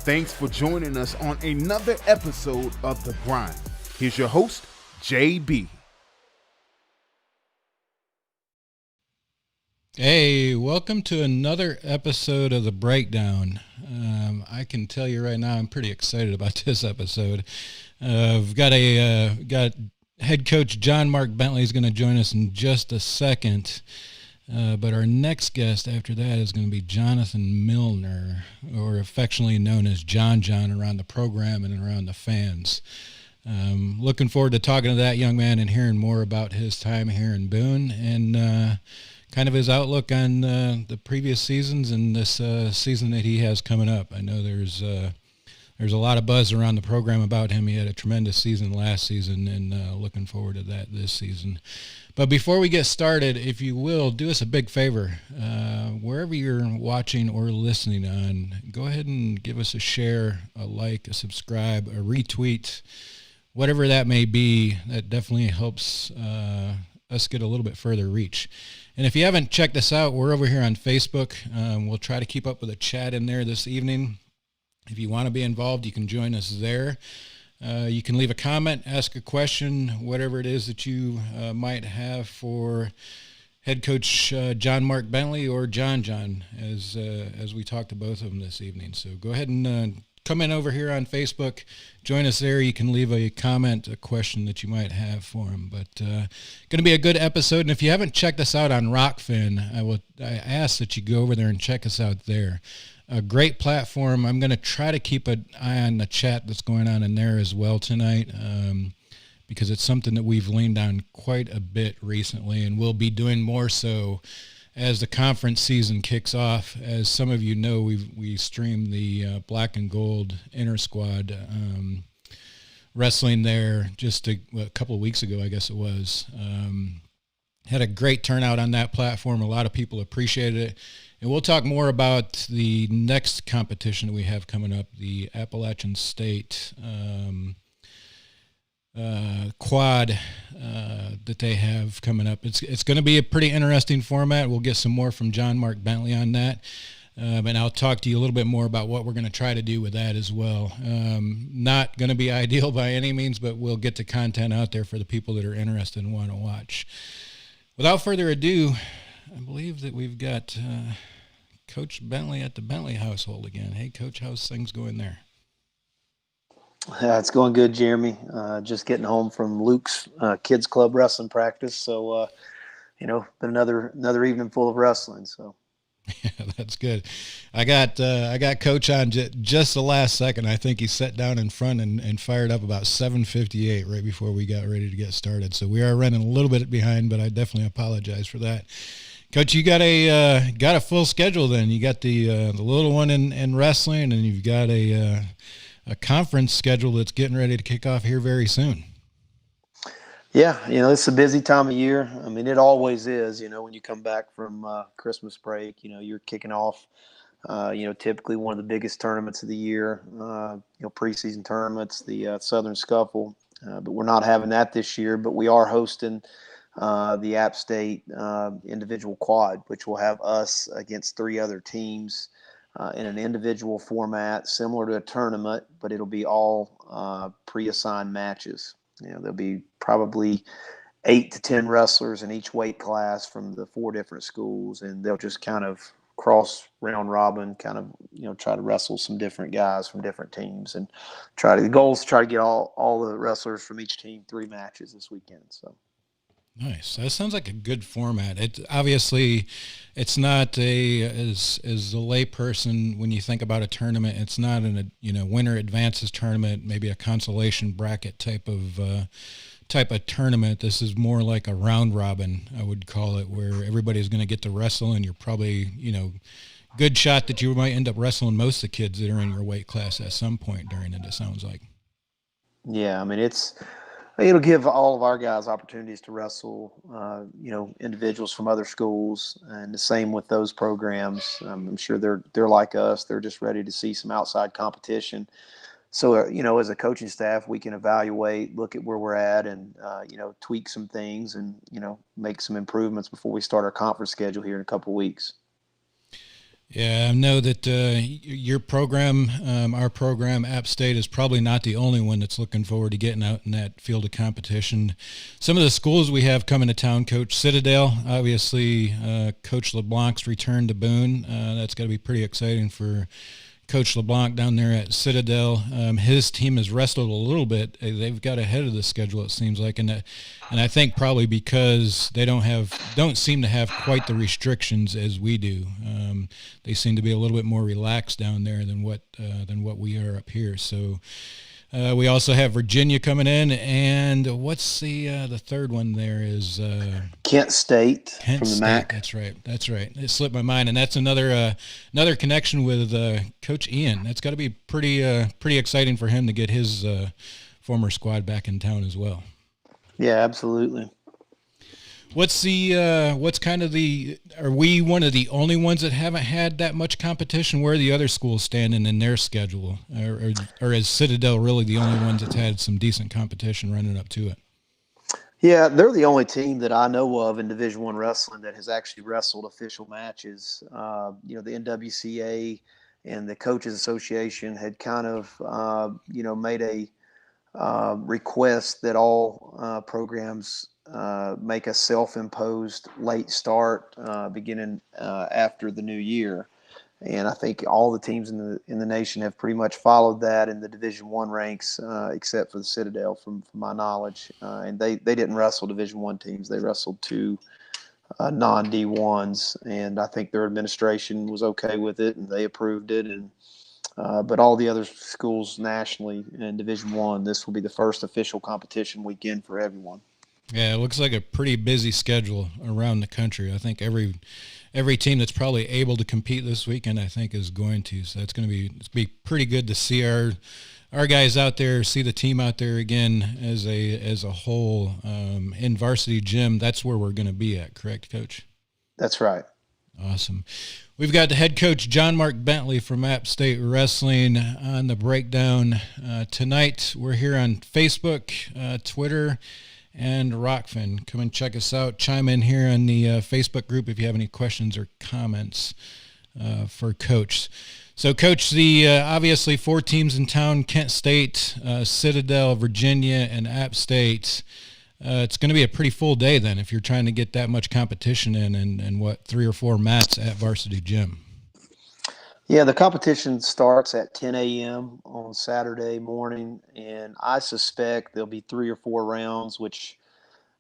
Thanks for joining us on another episode of The Grind. Here's your host, JB. Hey, welcome to another episode of The Breakdown. I can tell you right now, I'm pretty excited about this episode. We've got head coach JohnMark Bentley is going to join us in just a second. But our next guest after that is going to be Jonathan Millner, or affectionately known as John around the program and around the fans. Looking forward to talking to that young man and hearing more about his time here in Boone and kind of his outlook on the previous seasons and this season that he has coming up. I know there's a lot of buzz around the program about him. He had a tremendous season last season, and looking forward to that this season. But before we get started, if you will, do us a big favor. Wherever you're watching or listening on, go ahead and give us a share, a like, a subscribe, a retweet, whatever that may be. That definitely helps us get a little bit further reach. And if you haven't checked us out, we're over here on Facebook. We'll try to keep up with a chat in there this evening. If you want to be involved, you can join us there. You can leave a comment, ask a question, whatever it is that you might have for head coach JohnMark Bentley or John, as we talk to both of them this evening. So go ahead and come in over here on Facebook. Join us there. You can leave a comment, a question that you might have for him. But going to be a good episode. And if you haven't checked us out on Rockfin, I ask that you go over there and check us out there. A great platform. I'm going to try to keep an eye on the chat that's going on in there as well tonight, because it's something that we've leaned on quite a bit recently, and we'll be doing more so as the conference season kicks off. As some of you know, we streamed the Black and Gold Inter Squad wrestling there just a couple of weeks ago, I guess it was. Had a great turnout on that platform. A lot of people appreciated it. And we'll talk more about the next competition that we have coming up, the Appalachian State quad that they have coming up. It's going to be a pretty interesting format. We'll get some more from JohnMark Bentley on that. And I'll talk to you a little bit more about what we're going to try to do with that as well. Not going to be ideal by any means, but we'll get the content out there for the people that are interested and want to watch. Without further ado, I believe that we've got Coach Bentley at the Bentley household again. Hey, Coach, how's things going there? It's going good, Jeremy. Just getting home from Luke's kids club wrestling practice. So, been another evening full of wrestling. So, yeah, that's good. I got Coach on just the last second. I think he sat down in front and fired up about 7:58 right before we got ready to get started. So we are running a little bit behind, but I definitely apologize for that. Coach, you got a full schedule then. You got the little one in wrestling, and you've got a conference schedule that's getting ready to kick off here very soon. Yeah, it's a busy time of year. I mean, it always is. When you come back from Christmas break, you're kicking off, typically one of the biggest tournaments of the year, preseason tournaments, the Southern Scuffle. But we're not having that this year, but we are hosting the App State individual quad, which will have us against 3 other teams in an individual format, similar to a tournament, but it'll be all pre-assigned matches. There'll be probably 8 to 10 wrestlers in each weight class from the 4 different schools, and they'll just kind of cross round robin, kind of, try to wrestle some different guys from different teams, and the goal is to try to get all the wrestlers from each team 3 matches this weekend. So. Nice. That sounds like a good format. It's not as a layperson, when you think about a tournament, it's not winner advances tournament, maybe a consolation bracket type of tournament. This is more like a round robin, I would call it, where everybody's going to get to wrestle, and you're probably, good shot that you might end up wrestling most of the kids that are in your weight class at some point during it sounds like. Yeah, I mean, it'll give all of our guys opportunities to wrestle, individuals from other schools, and the same with those programs. I'm sure they're like us. They're just ready to see some outside competition. So, as a coaching staff, we can evaluate, look at where we're at, and, tweak some things and, make some improvements before we start our conference schedule here in a couple of weeks. Yeah, I know that your program, our program, App State, is probably not the only one that's looking forward to getting out in that field of competition. Some of the schools we have coming to town, Coach Citadel, obviously Coach LeBlanc's return to Boone. That's got to be pretty exciting for Coach LeBlanc down there at Citadel. His team has wrestled a little bit. They've got ahead of the schedule, it seems like, and I think probably because they don't seem to have quite the restrictions as we do. They seem to be a little bit more relaxed down there than what we are up here. So. We also have Virginia coming in, and what's the third one there is Kent State Kent from the State. MAC. That's right. It slipped my mind, and that's another connection with Coach Ian. That's got to be pretty exciting for him to get his former squad back in town as well. Yeah, absolutely. What's kind of are we one of the only ones that haven't had that much competition? Where are the other schools standing in their schedule? Or is Citadel really the only ones that's had some decent competition running up to it? Yeah, they're the only team that I know of in Division I wrestling that has actually wrestled official matches. The NWCA and the Coaches Association had kind of, made a request that all programs make a self-imposed late start beginning after the new year. And I think all the teams in the nation have pretty much followed that in the Division I ranks, except for the Citadel, from my knowledge. And they didn't wrestle Division I teams; they wrestled two non D1s, and I think their administration was okay with it, and they approved it. And but all the other schools nationally in Division I, this will be the first official competition weekend for everyone. Yeah, it looks like a pretty busy schedule around the country. I think every team that's probably able to compete this weekend, I think, is going to. So it's going to be pretty good to see our guys out there, see the team out there again as a whole in varsity gym. That's where we're going to be at, correct, Coach? That's right. Awesome. We've got the head coach, JohnMark Bentley from App State Wrestling on the breakdown. Tonight we're here on Facebook, Twitter, and Rockfin. Come and check us out. Chime in here on the Facebook group if you have any questions or comments for Coach. So, Coach, the obviously 4 teams in town, Kent State, Citadel, Virginia, and App State. It's going to be a pretty full day then if you're trying to get that much competition in and 3 or 4 mats at Varsity Gym. Yeah, the competition starts at 10 a.m. on Saturday morning, and I suspect there'll be 3 or 4 rounds, which,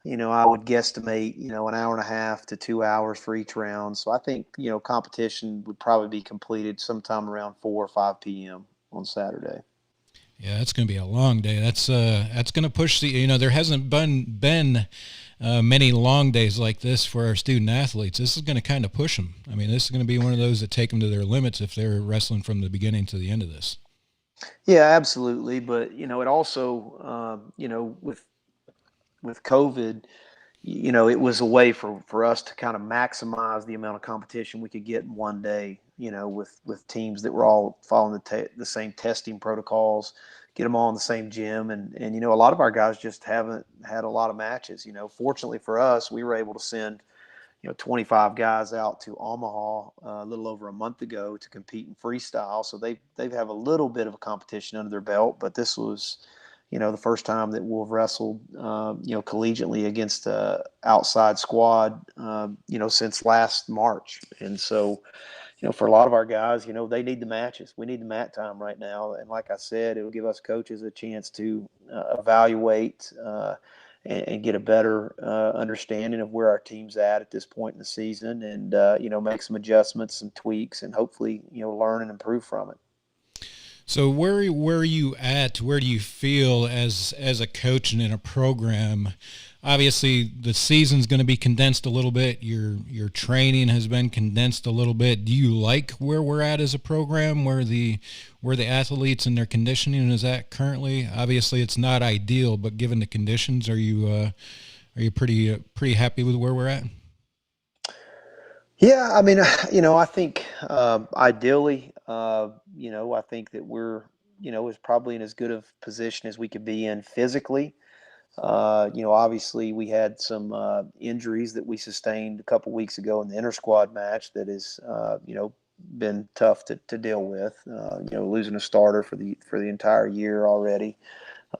I would guesstimate, an hour and a half to 2 hours for each round. So I think, competition would probably be completed sometime around 4 or 5 p.m. on Saturday. Yeah, that's going to be a long day. That's going to push there hasn't been many long days like this for our student athletes. This is going to kind of push them. I mean, this is going to be one of those that take them to their limits if they're wrestling from the beginning to the end of this. Yeah, absolutely. But, it also, with COVID, it was a way for us to kind of maximize the amount of competition we could get in one day, with teams that were all following the same testing protocols, get them all in the same gym. And a lot of our guys just haven't had a lot of matches. Fortunately for us, we were able to send, 25 guys out to Omaha a little over a month ago to compete in freestyle. So they have a little bit of a competition under their belt, but this was, the first time that we'll have wrestled, collegiately against an outside squad, since last March. And so, for a lot of our guys, they need the matches. We need the mat time right now. And like I said, it will give us coaches a chance to evaluate and get a better understanding of where our team's at this point in the season, and, make some adjustments, some tweaks, and hopefully, learn and improve from it. So where are you at? Where do you feel as a coach and in a program? Obviously, the season's going to be condensed a little bit. Your training has been condensed a little bit. Do you like where we're at as a program? Where the athletes and their conditioning is at currently? Obviously, it's not ideal, but given the conditions, are you pretty happy with where we're at? Yeah, I mean, I think ideally, I think that we're, is probably in as good of position as we could be in physically. Obviously we had some injuries that we sustained a couple weeks ago in the inter squad match that is, been tough to deal with. Losing a starter for the entire year already.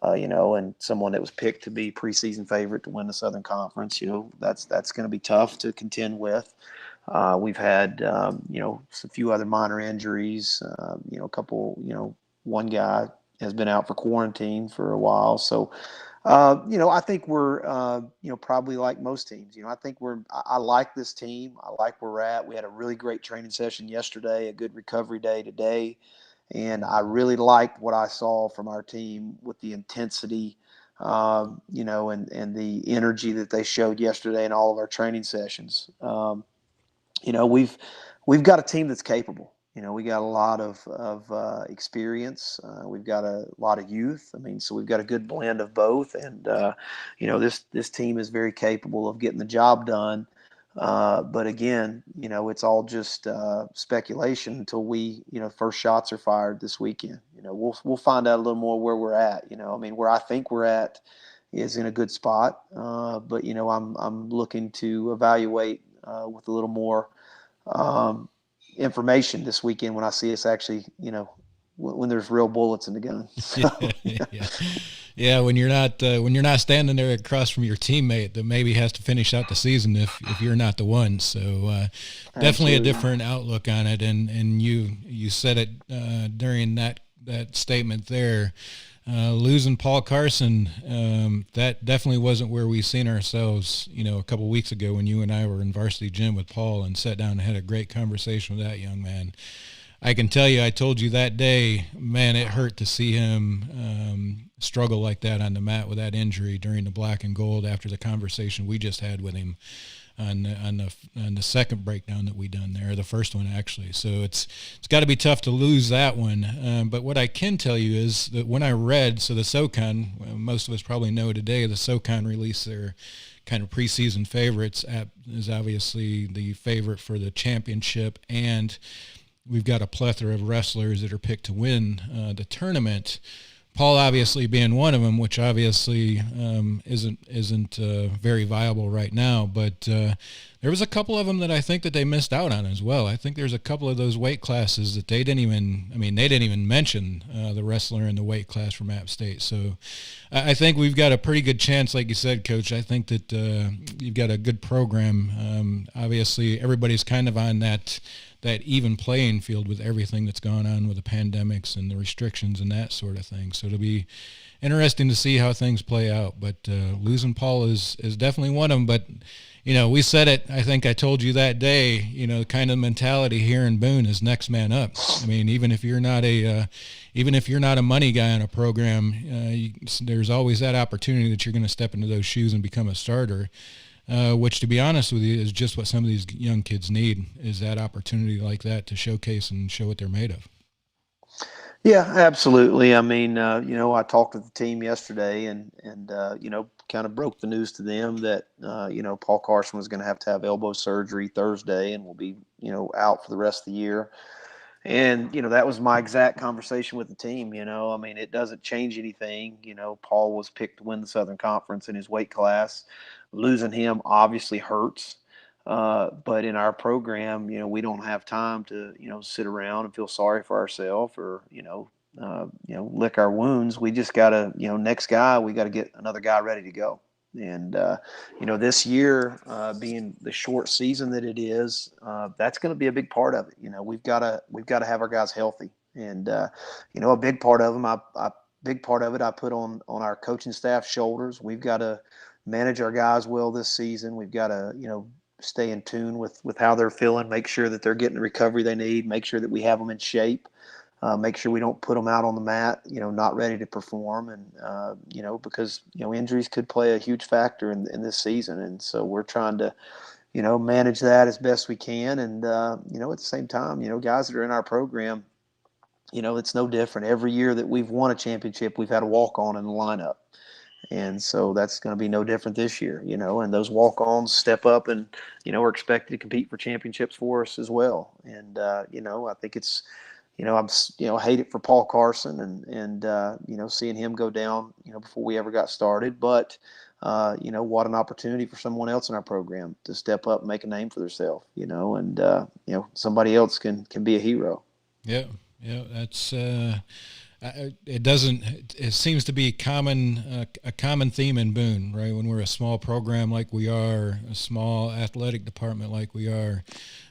And someone that was picked to be preseason favorite to win the Southern Conference. That's going to be tough to contend with. We've had, a few other minor injuries. A couple. One guy has been out for quarantine for a while, so. I think we're, probably like most teams. I think I like this team. I like where we're at. We had a really great training session yesterday, a good recovery day today. And I really liked what I saw from our team with the intensity, and the energy that they showed yesterday in all of our training sessions. We've got a team that's capable. We got a lot of experience. We've got a lot of youth. I mean, so we've got a good blend of both. And this team is very capable of getting the job done. But again, it's all just speculation until first shots are fired this weekend. We'll find out a little more where we're at. Where I think we're at is in a good spot. But I'm looking to evaluate with a little more information this weekend when I see us actually, when there's real bullets in the gun. So, yeah. When you're not standing there across from your teammate that maybe has to finish out the season if you're not the one. So definitely a different outlook on it. And you said it during that statement there. Losing Paul Carson, that definitely wasn't where we seen ourselves, a couple weeks ago when you and I were in varsity gym with Paul and sat down and had a great conversation with that young man. I can tell you, I told you that day, man, it hurt to see him struggle like that on the mat with that injury during the black and gold after the conversation we just had with him on the second breakdown that we done there, the first one actually. So it's got to be tough to lose that one. But what I can tell you is that when I read, so the SoCon, most of us probably know today, the SoCon released their kind of preseason favorites. Is obviously the favorite for the championship, and we've got a plethora of wrestlers that are picked to win the tournament. Paul obviously being one of them, which obviously isn't very viable right now. But there was a couple of them that I think that they missed out on as well. I think there's a couple of those weight classes that they didn't even mention the wrestler in the weight class from App State. So I think we've got a pretty good chance, like you said, Coach. I think that you've got a good program. Obviously, everybody's kind of on that even playing field with everything that's gone on with the pandemics and the restrictions and that sort of thing. So it'll be interesting to see how things play out. But losing Paul is definitely one of them. But, we said it, I think I told you that day, kind of mentality here in Boone is next man up. I mean, even if you're not a money guy on a program, there's always that opportunity that you're going to step into those shoes and become a starter. Which, to be honest with you, is just what some of these young kids need, is that opportunity like that to showcase and show what they're made of. Yeah, absolutely. I mean, I talked to the team yesterday and kind of broke the news to them that, Paul Carson was going to have elbow surgery Thursday and will be, out for the rest of the year. And, that was my exact conversation with the team. It doesn't change anything. Paul was picked to win the Southern Conference in his weight class. Losing him obviously hurts. But in our program, we don't have time to, sit around and feel sorry for ourselves or, lick our wounds. We just got to, next guy, we got to get another guy ready to go. And, this year being the short season that it is, that's going to be a big part of it. We've got to have our guys healthy. And, a big part of them, I put on our coaching staff's shoulders. We've got to manage our guys well this season. We've got to, stay in tune with how they're feeling, make sure that they're getting the recovery they need, make sure that we have them in shape, make sure we don't put them out on the mat, not ready to perform. And, because, injuries could play a huge factor in this season. And so we're trying to, manage that as best we can. And, at the same time, guys that are in our program, it's no different. Every year that we've won a championship, we've had a walk-on in the lineup. And so that's going to be no different this year, and those walk-ons step up and, are expected to compete for championships for us as well. And, I think it's hate it for Paul Carson and seeing him go down, before we ever got started. But, what an opportunity for someone else in our program to step up and make a name for themselves, and, somebody else can be a hero. Yeah. Yeah. That's, it seems to be a common theme in Boone, right? When we're a small program like we are, a small athletic department like we are,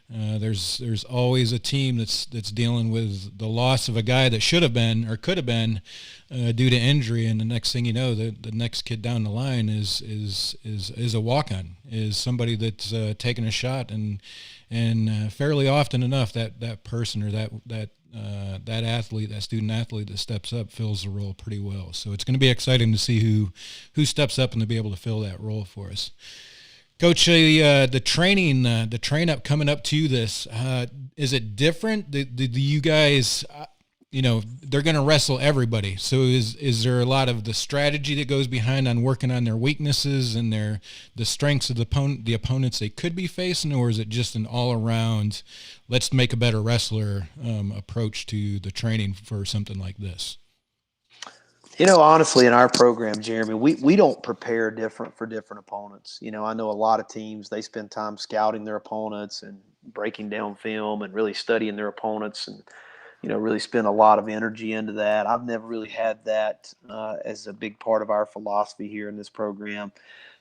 there's always a team that's dealing with the loss of a guy that should have been or could have been due to injury, and the next thing you know, the next kid down the line is a walk-on, is somebody that's taking a shot, and fairly often enough that person or that athlete, that student athlete that steps up fills the role pretty well. So it's going to be exciting to see who steps up and to be able to fill that role for us. Coach, the train up coming up to this, is it different? Do you guys, they're going to wrestle everybody. So is there a lot of the strategy that goes behind on working on their weaknesses and the strengths of the opponents they could be facing, or is it just an all around, let's make a better wrestler approach to the training for something like this? Honestly, in our program, Jeremy, we don't prepare different for different opponents. I know a lot of teams, they spend time scouting their opponents and breaking down film and really studying their opponents and, really spend a lot of energy into that. I've never really had that as a big part of our philosophy here in this program.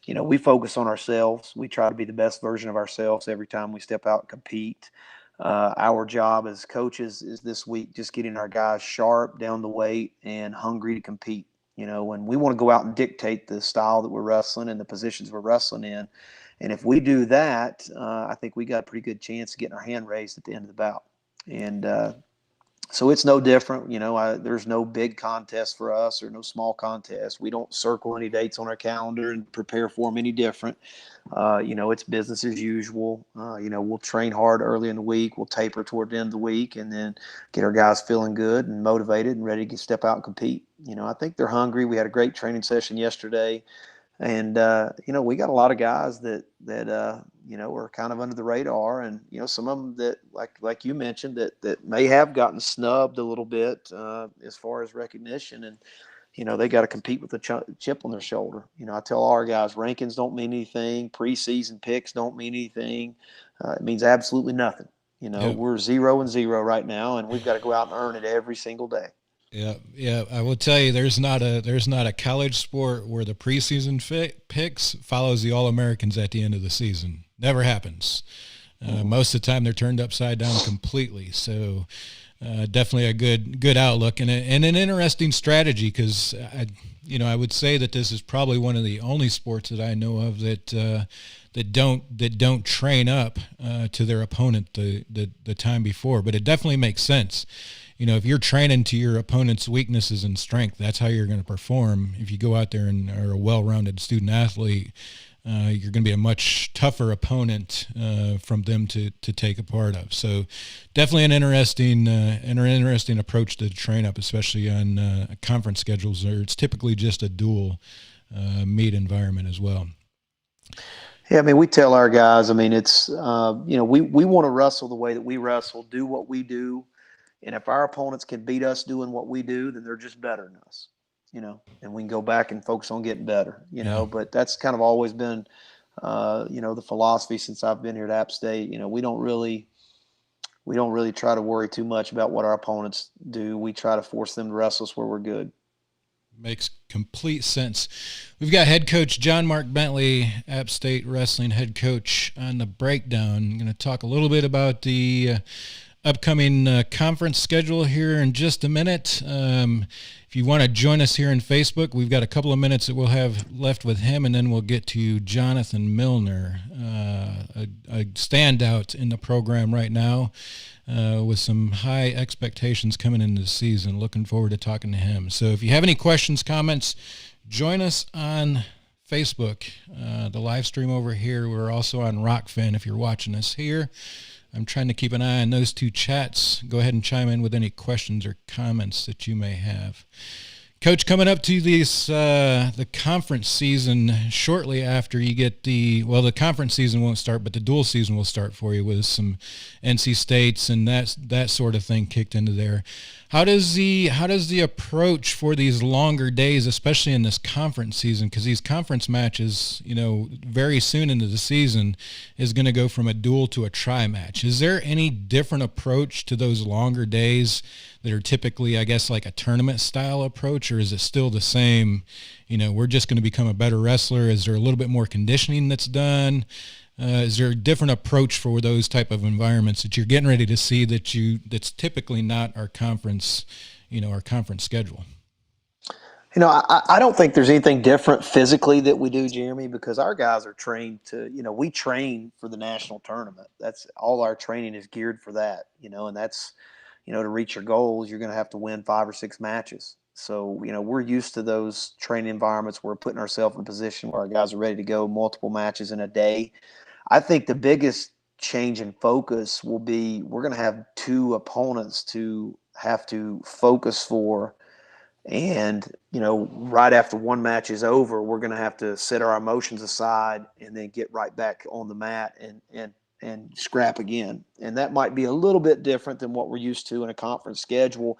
We focus on ourselves. We try to be the best version of ourselves every time we step out and compete. Our job as coaches is this week just getting our guys sharp, down the weight, and hungry to compete. And we want to go out and dictate the style that we're wrestling and the positions we're wrestling in. And if we do that, I think we got a pretty good chance of getting our hand raised at the end of the bout. And so it's no different. There's no big contest for us or no small contest. We don't circle any dates on our calendar and prepare for them any different. It's business as usual. We'll train hard early in the week. We'll taper toward the end of the week and then get our guys feeling good and motivated and ready to step out and compete. I think they're hungry. We had a great training session yesterday. And, we got a lot of guys that are kind of under the radar, and, some of them that like you mentioned that may have gotten snubbed a little bit as far as recognition. And, they got to compete with the chip on their shoulder. I tell all our guys, rankings don't mean anything. Preseason picks don't mean anything. It means absolutely nothing. Yep. We're 0-0 right now, and we've got to go out and earn it every single day. Yeah. I will tell you, there's not a college sport where the preseason picks follows the All-Americans at the end of the season. Never happens. Most of the time, they're turned upside down completely. So, definitely a good outlook and an interesting strategy, because I would say that this is probably one of the only sports that I know of that don't train up to their opponent the time before. But it definitely makes sense. If you're training to your opponent's weaknesses and strength, that's how you're going to perform. If you go out there and are a well-rounded student athlete, you're going to be a much tougher opponent from them to take a part of. So definitely an interesting approach to train up, especially on conference schedules where it's typically just a dual meet environment as well. Yeah, we tell our guys, it's, we want to wrestle the way that we wrestle, do what we do. And if our opponents can beat us doing what we do, then they're just better than us, and we can go back and focus on getting better, but that's kind of always been, the philosophy since I've been here at App State. We don't really try to worry too much about what our opponents do. We try to force them to wrestle us where we're good. Makes complete sense. We've got head coach JohnMark Bentley, App State wrestling head coach, on the breakdown. I'm going to talk a little bit about the upcoming conference schedule here in just a minute. If you want to join us here on Facebook, we've got a couple of minutes that we'll have left with him, and then we'll get to Jonathan Millner, a standout in the program right now, with some high expectations coming into the season. Looking forward to talking to him. So if you have any questions, comments, join us on Facebook, the live stream over here. We're also on Rockfin if you're watching us here. I'm trying to keep an eye on those two chats. Go ahead and chime in with any questions or comments that you may have. Coach, coming up to this the conference season shortly after you get the conference season won't start, but the dual season will start for you with some NC States and that sort of thing kicked into there. How does the approach for these longer days, especially in this conference season, because these conference matches, very soon into the season is going to go from a dual to a tri match. Is there any different approach to those longer days that are typically, I guess, like a tournament style approach, or is it still the same? We're just going to become a better wrestler. Is there a little bit more conditioning that's done? Is there a different approach for those type of environments that you're getting ready to see that's typically not our conference, our conference schedule? I don't think there's anything different physically that we do, Jeremy, because our guys are trained to, we train for the national tournament. That's all our training is geared for that, and that's, to reach your goals, you're going to have to win 5 or 6 matches. So, we're used to those training environments. We're putting ourselves in a position where our guys are ready to go multiple matches in a day. I think the biggest change in focus will be we're going to have 2 opponents to have to focus for. And, right after one match is over, we're going to have to set our emotions aside and then get right back on the mat and scrap again. And that might be a little bit different than what we're used to in a conference schedule.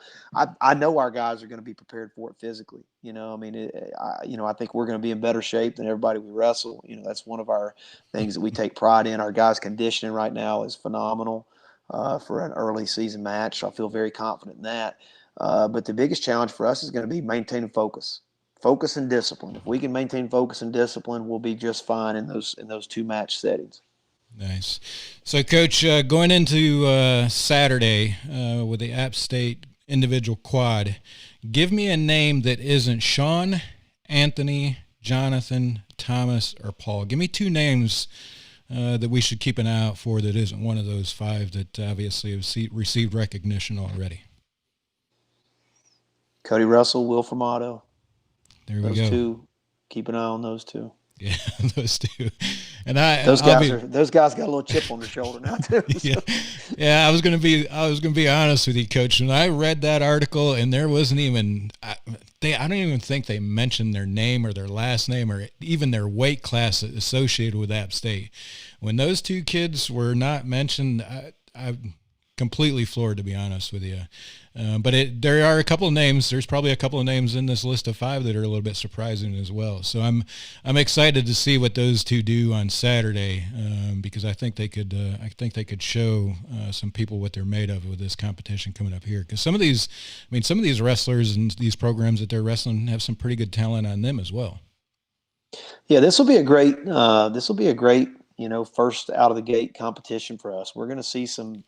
I know our guys are going to be prepared for it physically. I think we're going to be in better shape than everybody we wrestle. That's one of our things that we take pride in. Our guys' conditioning right now is phenomenal for an early season match. I feel very confident in that. But the biggest challenge for us is going to be maintaining focus and discipline. If we can maintain focus and discipline, we'll be just fine in those 2 match settings. Nice. So, Coach, going into Saturday with the App State individual quad, give me a name that isn't Sean, Anthony, Jonathan, Thomas, or Paul. Give me 2 names that we should keep an eye out for that isn't one of those 5 that obviously have received recognition already. Cody Russell, Will Formato. There we go. Those 2, keep an eye on those 2. Yeah, those 2. And those guys got a little chip on their shoulder now too. So. Yeah. I was gonna be honest with you, Coach. When I read that article, and there wasn't even I don't even think they mentioned their name or their last name or even their weight class associated with App State. When those 2 kids were not mentioned, I completely floored, to be honest with you. But there are a couple of names. There's probably a couple of names in this list of 5 that are a little bit surprising as well. So I'm excited to see what those 2 do on Saturday because I think they could show some people what they're made of with this competition coming up here. Because some of these wrestlers and these programs that they're wrestling have some pretty good talent on them as well. Yeah, this will be a great first out of the gate competition for us. We're going to see some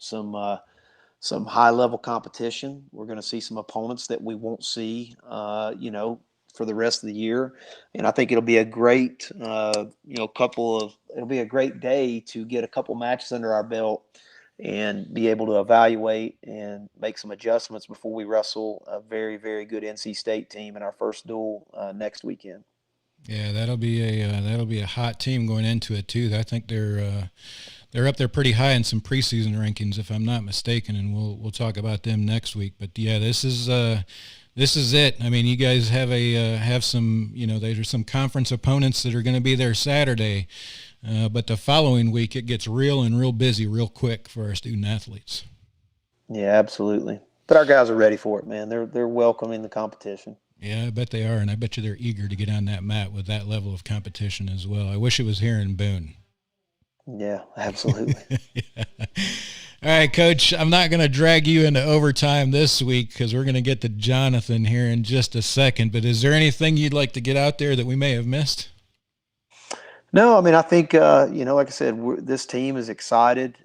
high level competition. We're going to see some opponents that we won't see, for the rest of the year. And I think it'll be a great, it'll be a great day to get a couple matches under our belt and be able to evaluate and make some adjustments before we wrestle a very, very good NC State team in our first duel next weekend. Yeah, that'll be a hot team going into it too. I think they're up there pretty high in some preseason rankings, if I'm not mistaken, and we'll talk about them next week. But yeah, this is it. I mean, you guys have some, there's some conference opponents that are going to be there Saturday, but the following week it gets real busy real quick for our student athletes. Yeah, absolutely. But our guys are ready for it, man. They're welcoming the competition. Yeah, I bet they are, and I bet you they're eager to get on that mat with that level of competition as well. I wish it was here in Boone. Yeah, absolutely. Yeah. All right, Coach, I'm not going to drag you into overtime this week because we're going to get to Jonathan here in just a second, but is there anything you'd like to get out there that we may have missed? No, I mean, I think, like I said, this team is excited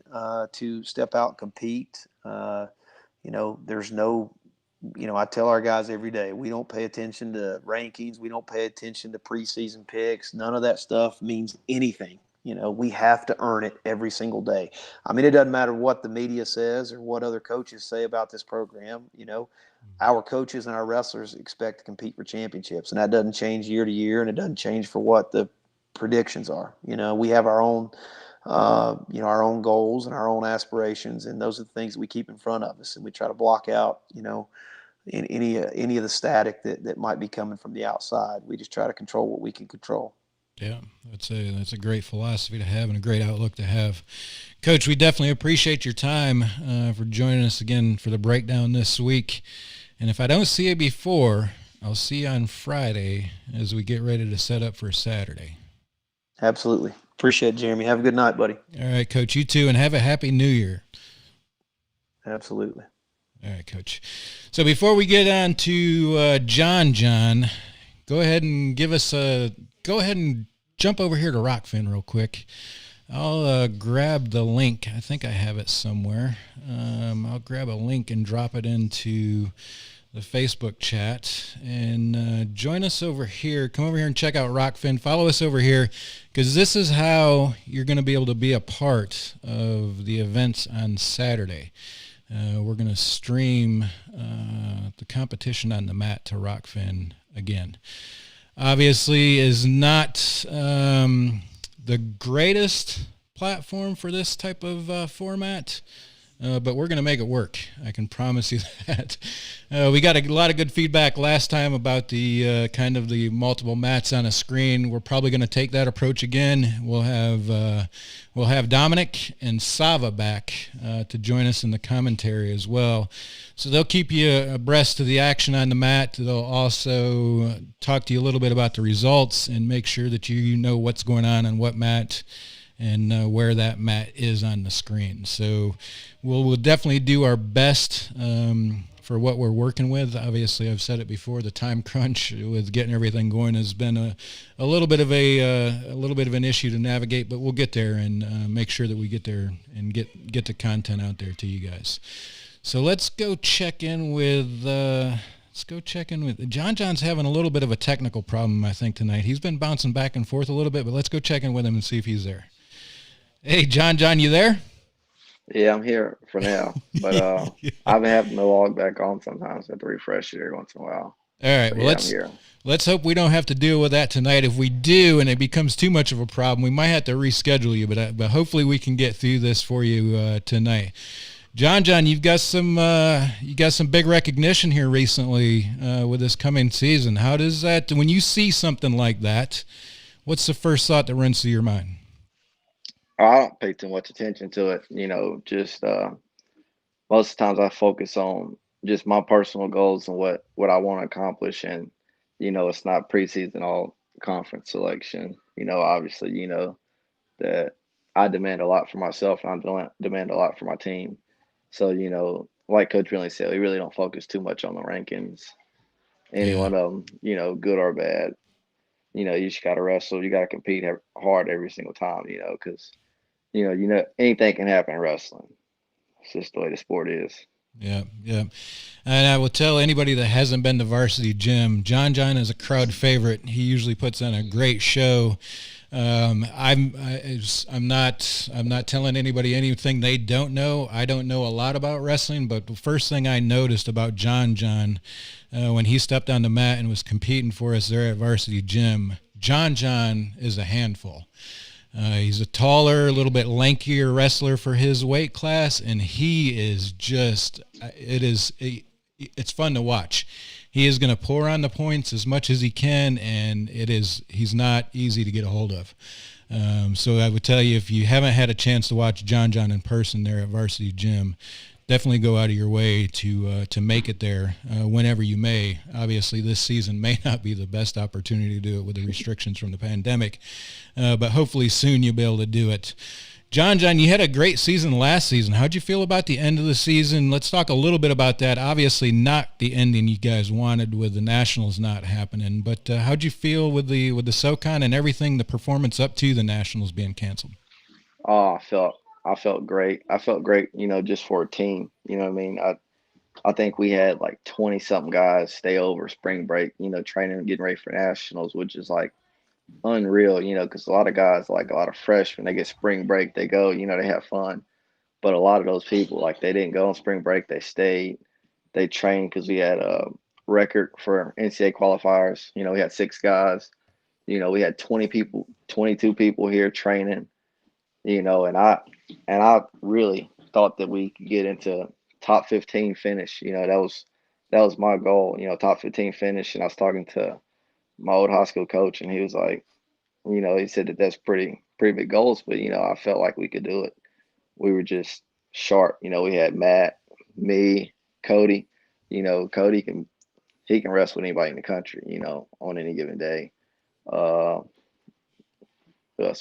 to step out and compete. There's no, I tell our guys every day, we don't pay attention to rankings. We don't pay attention to preseason picks. None of that stuff means anything. We have to earn it every single day. I mean, it doesn't matter what the media says or what other coaches say about this program. Our coaches and our wrestlers expect to compete for championships, and that doesn't change year to year, and it doesn't change for what the predictions are. We have our own, our own goals and our own aspirations, and those are the things that we keep in front of us, and we try to block out, in any of the static that might be coming from the outside. We just try to control what we can control. Yeah, that's a great philosophy to have and a great outlook to have. Coach, we definitely appreciate your time for joining us again for the breakdown this week. And if I don't see you before, I'll see you on Friday as we get ready to set up for Saturday. Absolutely. Appreciate it, Jeremy. Have a good night, buddy. All right, Coach, you too, and have a happy New Year. Absolutely. All right, Coach. So before we get on to John, go ahead and jump over here to Rockfin real quick. I'll grab the link. I think I have it somewhere. I'll grab a link and drop it into the Facebook chat and join us over here. Come over here and check out Rockfin. Follow us over here because this is how you're going to be able to be a part of the events on Saturday. We're going to stream the competition on the mat to Rockfin again. Obviously is not the greatest platform for this type of format, but we're going to make it work. I can promise you that. We got a lot of good feedback last time about the kind of the multiple mats on a screen. We're probably going to take that approach again. We'll have Dominic and Sava back to join us in the commentary as well. So they'll keep you abreast of the action on the mat. They'll also talk to you a little bit about the results and make sure that you know what's going on what mat and where that mat is on the screen. So we'll definitely do our best for what we're working with. Obviously, I've said it before, the time crunch with getting everything going has been a little bit of an issue to navigate, but we'll get there and make sure that we get there and get the content out there to you guys. So let's go check in with John. John's having a little bit of a technical problem, I think, tonight. He's been bouncing back and forth a little bit, but let's go check in with him and see if he's there. Hey, John, you there? Yeah, I'm here for now, but I've been having to log back on sometimes. I have to refresh it every once in a while. All right, well, let's hope we don't have to deal with that tonight. If we do and it becomes too much of a problem, we might have to reschedule you, but hopefully we can get through this for you tonight. John, you've got some big recognition here recently with this coming season. How does that, when you see something like that, what's the first thought that runs through your mind? I don't pay too much attention to it, just most of the times I focus on just my personal goals and what I want to accomplish. And, it's not preseason all conference selection. Obviously, that I demand a lot for myself and I demand a lot for my team. So, like Coach Bentley said, we really don't focus too much on the rankings. Any one of them, good or bad. You just got to wrestle. You got to compete hard every single time, because, anything can happen in wrestling. It's just the way the sport is. Yeah. And I will tell anybody that hasn't been to Varsity Gym, John is a crowd favorite. He usually puts on a great show. I'm not telling anybody anything they don't know. I don't know a lot about wrestling, but the first thing I noticed about John, when he stepped on the mat and was competing for us there at Varsity Gym, John is a handful. He's a taller, a little bit lankier wrestler for his weight class, and he is just, it's fun to watch. He is going to pour on the points as much as he can, and he's not easy to get a hold of. So I would tell you, if you haven't had a chance to watch John in person there at Varsity Gym, definitely go out of your way to make it there whenever you may. Obviously, this season may not be the best opportunity to do it with the restrictions from the pandemic, but hopefully soon you'll be able to do it. John, you had a great season last season. How'd you feel about the end of the season? Let's talk a little bit about that. Obviously, not the ending you guys wanted with the Nationals not happening, but how'd you feel with the SoCon and everything, the performance up to the Nationals being canceled? Oh, I felt great. I felt great, just for a team. You know what I mean? I think we had like 20 something guys stay over spring break, training and getting ready for Nationals, which is like unreal, because a lot of guys, like a lot of freshmen, they get spring break, they go, they have fun. But a lot of those people, like they didn't go on spring break, they stayed, they trained because we had a record for NCAA qualifiers. We had 6 guys, we had 22 people here training, and I really thought that we could get into top 15 finish. That was that was my goal, top 15 finish. And I was talking to my old high school coach, and he was like, he said that that's pretty big goals, but I felt like we could do it. We were just sharp. We had Matt, me, Cody. Cody can wrestle with anybody in the country, on any given day. So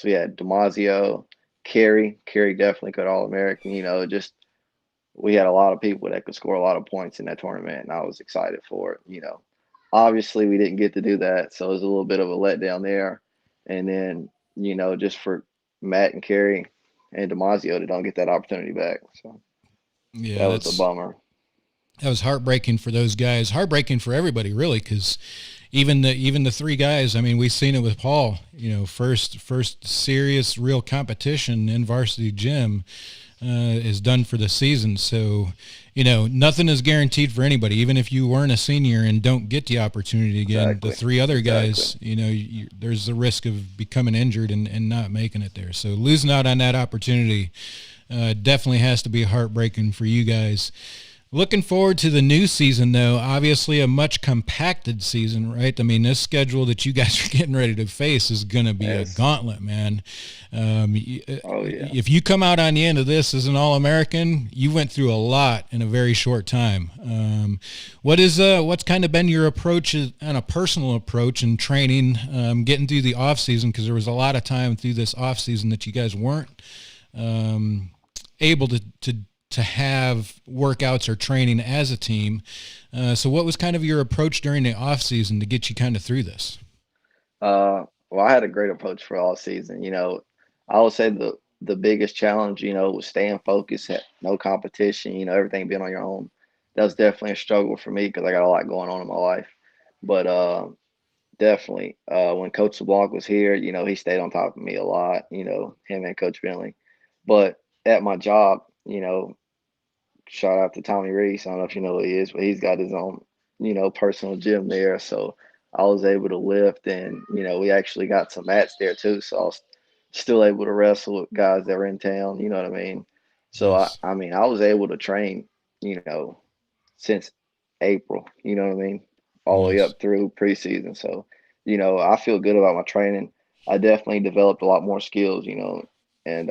we had Demazio, Kerry. Kerry definitely could All American. Just we had a lot of people that could score a lot of points in that tournament, and I was excited for it. Obviously we didn't get to do that, so it was a little bit of a letdown there. And then just for Matt and Kerry and Demazio, they don't get that opportunity back. So Yeah, that was a bummer. That was heartbreaking for those guys. Heartbreaking for everybody, really, because even the three guys. I mean, we've seen it with Paul. First serious, real competition in varsity gym is done for the season. So, nothing is guaranteed for anybody. Even if you weren't a senior and don't get the opportunity again, Exactly. the three other guys, there's the risk of becoming injured and not making it there. So losing out on that opportunity definitely has to be heartbreaking for you guys. Looking forward to the new season, though. Obviously, a much compacted season, right? I mean, this schedule that you guys are getting ready to face is going to be a gauntlet, man. Oh, yeah. If you come out on the end of this as an All-American, you went through a lot in a very short time. What's kind of been your approach on a personal approach in training, getting through the off season? Because there was a lot of time through this off season that you guys weren't able to have workouts or training as a team. So what was kind of your approach during the off season to get you kind of through this? Well, I had a great approach for all season. I would say the biggest challenge, was staying focused, no competition, everything being on your own. That was definitely a struggle for me because I got a lot going on in my life. But definitely, when Coach LeBlanc was here, he stayed on top of me a lot, him and Coach Bentley. But at my job, shout out to Tommy Reese. I don't know if you know who he is, but he's got his own, personal gym there. So I was able to lift, and we actually got some mats there too. So I was still able to wrestle with guys that were in town. You know what I mean? So Nice. I was able to train, since April. You know what I mean? All the way Nice. up through preseason. So I feel good about my training. I definitely developed a lot more skills. And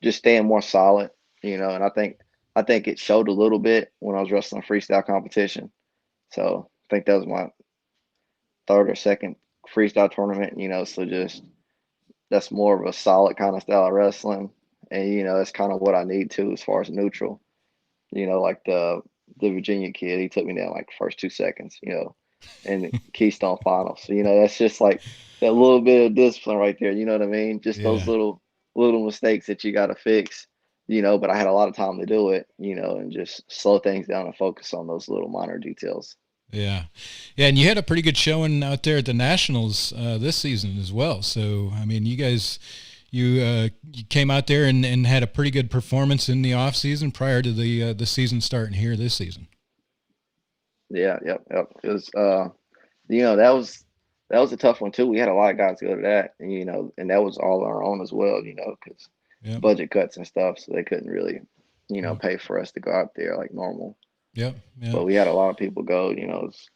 just staying more solid. And I think it showed a little bit when I was wrestling freestyle competition. So I think that was my third or second freestyle tournament, so just that's more of a solid kind of style of wrestling. And, that's kind of what I need to as far as neutral. Like the Virginia kid, he took me down like the first 2 seconds, in the Keystone final. So, that's just like that little bit of discipline right there. You know what I mean? Just those Yeah. little mistakes that you got to fix, but I had a lot of time to do it, and just slow things down and focus on those little minor details. Yeah. Yeah. And you had a pretty good showing out there at the Nationals this season as well. So, I mean, you guys, you came out there and had a pretty good performance in the off season prior to the season starting here this season. Yeah, yep. It was, that was a tough one too. We had a lot of guys go to that, and that was all on our own as well, because Yep. budget cuts and stuff, so they couldn't really, Yep. pay for us to go out there like normal. Yep. Yep. But we had a lot of people go. It's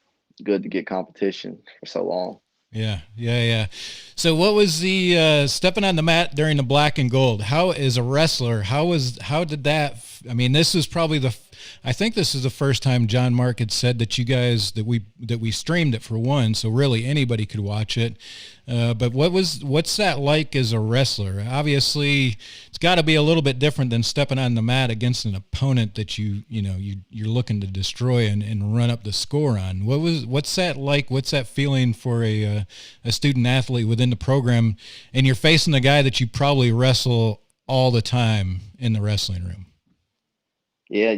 good to get competition for so long. Yeah, yeah, yeah. So, what was the stepping on the mat during the black and gold? How, as a wrestler, how did that? I mean, this is probably I think this is the first time JohnMark had said that you guys that we streamed it for one, so really anybody could watch it. But what's that like as a wrestler? Obviously, it's got to be a little bit different than stepping on the mat against an opponent that you're looking to destroy and run up the score on. What's that like? What's that feeling for a student athlete within the program, and you're facing a guy that you probably wrestle all the time in the wrestling room? Yeah,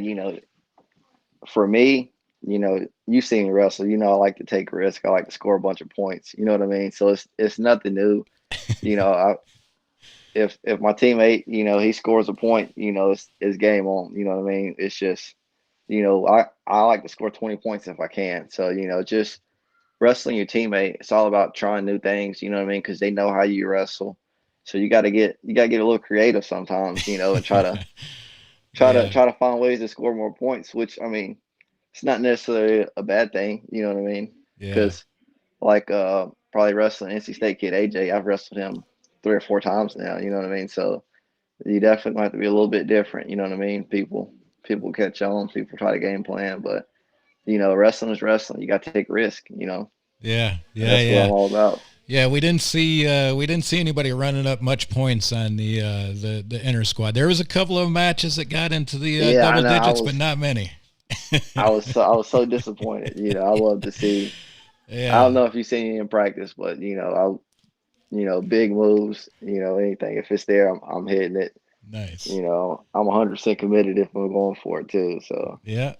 for me, you see me wrestle. I like to take risk. I like to score a bunch of points. You know what I mean? So it's nothing new. If my teammate, he scores a point, it's game on. You know what I mean? It's just, I like to score 20 points if I can. So, just wrestling your teammate, it's all about trying new things, you know what I mean? Because they know how you wrestle. So you gotta get a little creative sometimes, and try to Yeah. try to find ways to score more points, which I mean, it's not necessarily a bad thing. You know what I mean? Yeah. Because like probably wrestling NC State kid AJ, I've wrestled him 3 or 4 times now. You know what I mean? So you definitely have to be a little bit different. You know what I mean? People catch on. People try to game plan, but wrestling is wrestling. You got to take risk. Yeah. And that's what I'm all about. Yeah, we didn't see anybody running up much points on the inner squad. There was a couple of matches that got into the double digits, but not many. I was so disappointed. I love to see. Yeah. I don't know if you've seen it in practice, but big moves. Anything if it's there, I'm hitting it. Nice. I'm 100% committed if I'm going for it too. So yeah,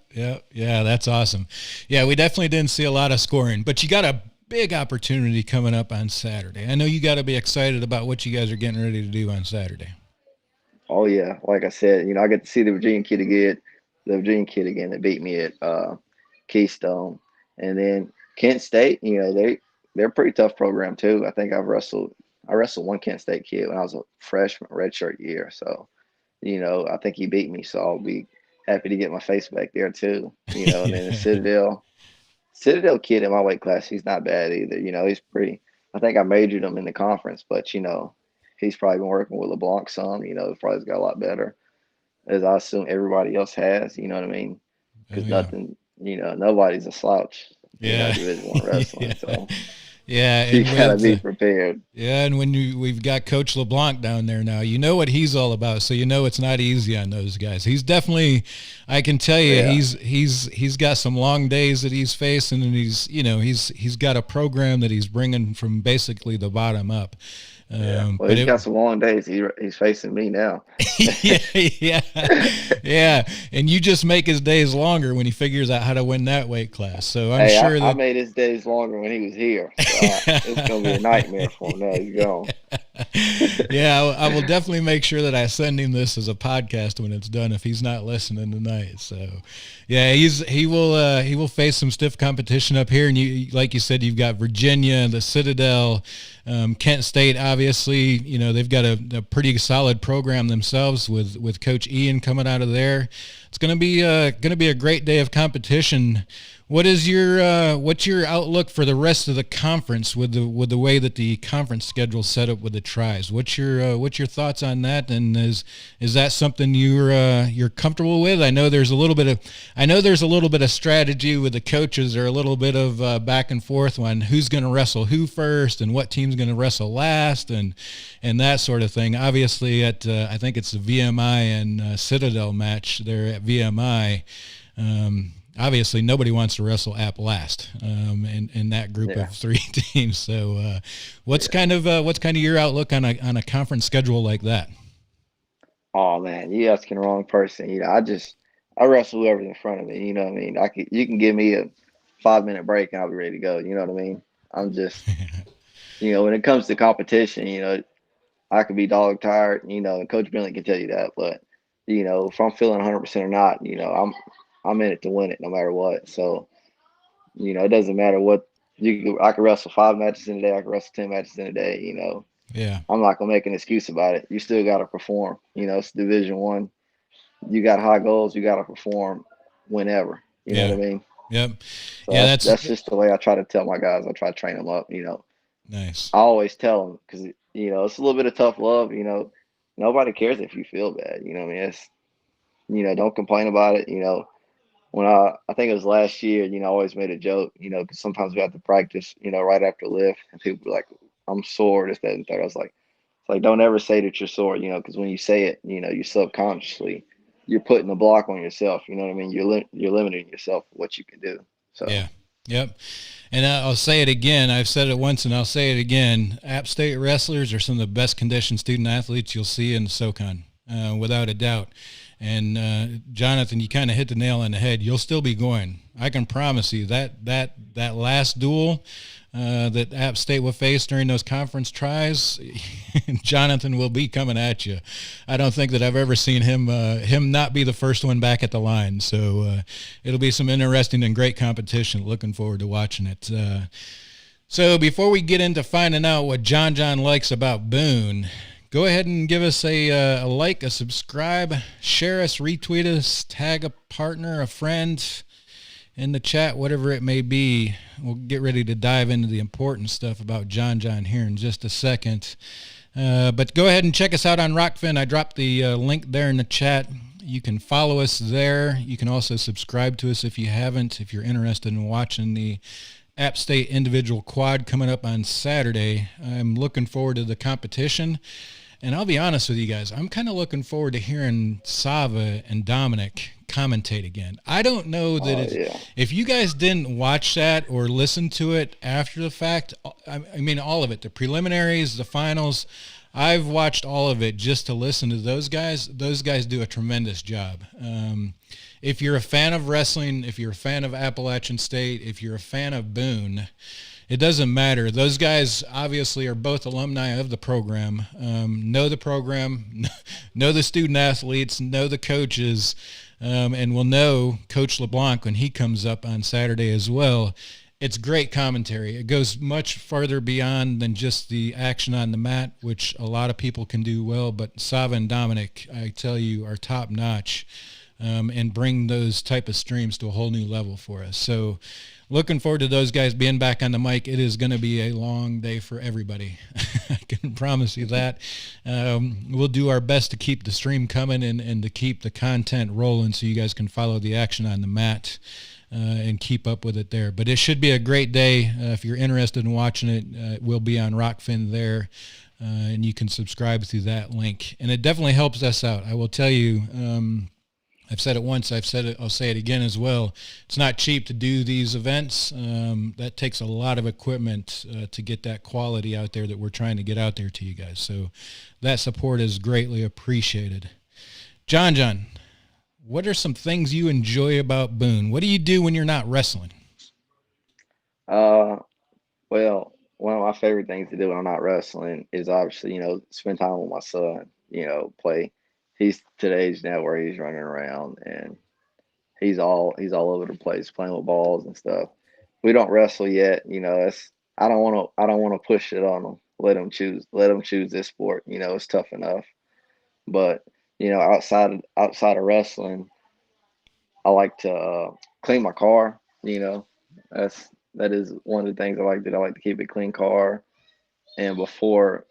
that's awesome. Yeah, we definitely didn't see a lot of scoring, but you got a big opportunity coming up on Saturday. I know you got to be excited about what you guys are getting ready to do on Saturday. Oh yeah, like I said, I get to see the Virginia kid again that beat me at Keystone, and then Kent State. They're a pretty tough program too. I think I wrestled one Kent State kid when I was a freshman, redshirt year. So, I think he beat me. So I'll be happy to get my face back there too. And then the Citadel kid in my weight class, he's not bad either. He's pretty. I think I majored him in the conference, but he's probably been working with LeBlanc some. He's probably got a lot better, as I assume everybody else has. You know what I mean? Because nobody's a slouch. Yeah. Division I wrestling. So. Yeah, you gotta be prepared. Yeah, and when we've got Coach LeBlanc down there now, you know what he's all about. So it's not easy on those guys. He's definitely, I can tell you, he's got some long days that he's facing, and he's got a program that he's bringing from basically the bottom up. Well, he's got some long days. He's facing me now. yeah. And you just make his days longer when he figures out how to win that weight class. So I'm sure I made his days longer when he was here. So it's gonna be a nightmare for him now. He's gone. Yeah, I will definitely make sure that I send him this as a podcast when it's done if he's not listening tonight. So, yeah, he will face some stiff competition up here, and like you said, you've got Virginia, the Citadel, Kent State. Obviously, they've got a pretty solid program themselves with Coach Ian coming out of there. It's going to be a great day of competition. What's your outlook for the rest of the conference with the way that the conference schedule's set up with the tries? What's your thoughts on that? And is that something you're comfortable with? I know there's a little bit of strategy with the coaches, or a little bit of back and forth on who's going to wrestle who first and what team's going to wrestle last and that sort of thing. Obviously, I think it's the VMI and Citadel match there at VMI. Obviously, nobody wants to wrestle App last in that group of 3 teams. So, what's kind of your outlook on a conference schedule like that? Oh man, you asking the wrong person. I wrestle whoever's in front of me. You know what I mean? You can give me a 5-minute break and I'll be ready to go. You know what I mean? I'm just, when it comes to competition, I could be dog tired. And Coach Bentley can tell you that. But if I'm feeling 100% or not, I'm in it to win it no matter what. So, it doesn't matter what I could wrestle 5 matches in a day. I could wrestle 10 matches in a day. Yeah. I'm not gonna make an excuse about it. You still got to perform. It's Division I. You got high goals. You got to perform whenever. You know what I mean? Yep. So yeah, that's just the way I try to tell my guys. I try to train them up. Nice. I always tell them because it's a little bit of tough love. Nobody cares if you feel bad. I mean, it's don't complain about it. When I think it was last year, I always made a joke, because sometimes we have to practice, right after lift, and people be like, I'm sore, this, that, and third. I was like, it's like, don't ever say that you're sore, because when you say it, you subconsciously, you're putting a block on yourself. You know what I mean? You're limiting yourself what you can do. So yeah. Yep. And I'll say it again. I've said it once and I'll say it again. App State wrestlers are some of the best conditioned student athletes you'll see in the SoCon, without a doubt. And Jonathan, you kind of hit the nail on the head. You'll still be going. I can promise you that last duel that App State will face during those conference tries, Jonathan will be coming at you. I don't think that I've ever seen him not be the first one back at the line. So it'll be some interesting and great competition. Looking forward to watching it. So before we get into finding out what John likes about Boone, go ahead and give us a like, a subscribe, share us, retweet us, tag a partner, a friend. in the chat, whatever it may be. We'll get ready to dive into the important stuff about John here in just a second. But go ahead and check us out on Rockfin. I dropped the link there in the chat. You can follow us there. You can also subscribe to us if you haven't, if you're interested in watching the App State individual quad coming up on Saturday. I'm looking forward to the competition. And I'll be honest with you guys, I'm kind of looking forward to hearing Sava and Dominic commentate again. I don't know that if you guys didn't watch that or listen to it after the fact, I mean, all of it, the preliminaries, the finals, I've watched all of it just to listen to those guys. Those guys do a tremendous job. If you're a fan of wrestling, if you're a fan of Appalachian State, if you're a fan of Boone, it doesn't matter. Those guys obviously are both alumni of the program, know the program, know the student athletes, know the coaches, and will know Coach LeBlanc when he comes up on Saturday as well. It's great commentary. It goes much farther beyond than just the action on the mat, which a lot of people can do well, but Sava and Dominic, I tell you, are top notch, and bring those type of streams to a whole new level for us. So looking forward to those guys being back on the mic. It is going to be a long day for everybody. I can promise you that. We'll do our best to keep the stream coming and to keep the content rolling so you guys can follow the action on the mat and keep up with it there. But it should be a great day. If you're interested in watching it, it will be on Rockfin there, and you can subscribe through that link. And it definitely helps us out. I will tell you, I've said it once, I've said it, I'll say it again as well. It's not cheap to do these events. That takes a lot of equipment to get that quality out there that we're trying to get out there to you guys. So that support is greatly appreciated. John, what are some things you enjoy about Boone? What do you do when you're not wrestling? Well, one of my favorite things to do when I'm not wrestling is obviously, spend time with my son, play. He's to the age now where he's running around and he's all over the place playing with balls and stuff. We don't wrestle yet, I don't want to push it on them. Let them choose this sport. It's tough enough. But outside of wrestling, I like to clean my car. That is one of the things I like. That I like to keep a clean car. And before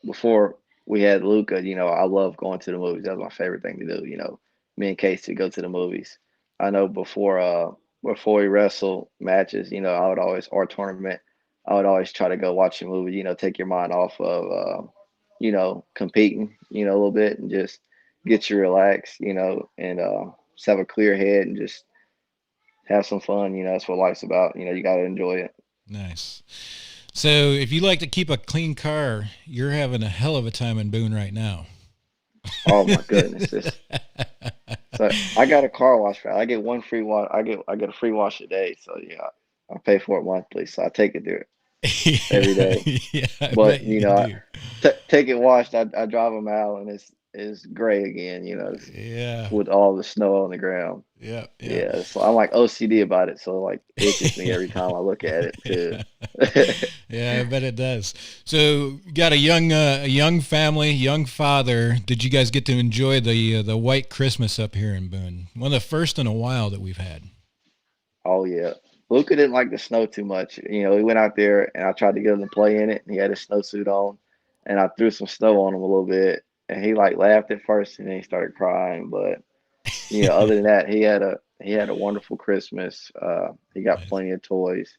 we had Luca, I love going to the movies. That was my favorite thing to do. Me and Casey go to the movies. I know before we wrestle matches, I would always, or tournament, I would always try to go watch a movie. Take your mind off of competing, a little bit and just get you relaxed, and just have a clear head and just have some fun. That's what life's about. You got to enjoy it. Nice. So if you like to keep a clean car, you're having a hell of a time in Boone right now. Oh my goodness. So I got a car wash. I get one free wash. I get a free wash a day. So yeah, I pay for it monthly. So I take it there every day. Yeah, but take it washed. I drive them out and it's gray again. With all the snow on the ground. Yeah. So I'm like OCD about it. So like it itches me every time I look at it too. Yeah, I bet it does. So you got a young family, young father. Did you guys get to enjoy the white Christmas up here in Boone? One of the first in a while that we've had. Oh yeah. Luca didn't like the snow too much. He went out there and I tried to get him to play in it and he had his snowsuit on and I threw some snow on him a little bit and he like laughed at first and then he started crying. But other than that, he had a wonderful Christmas. He got plenty of toys,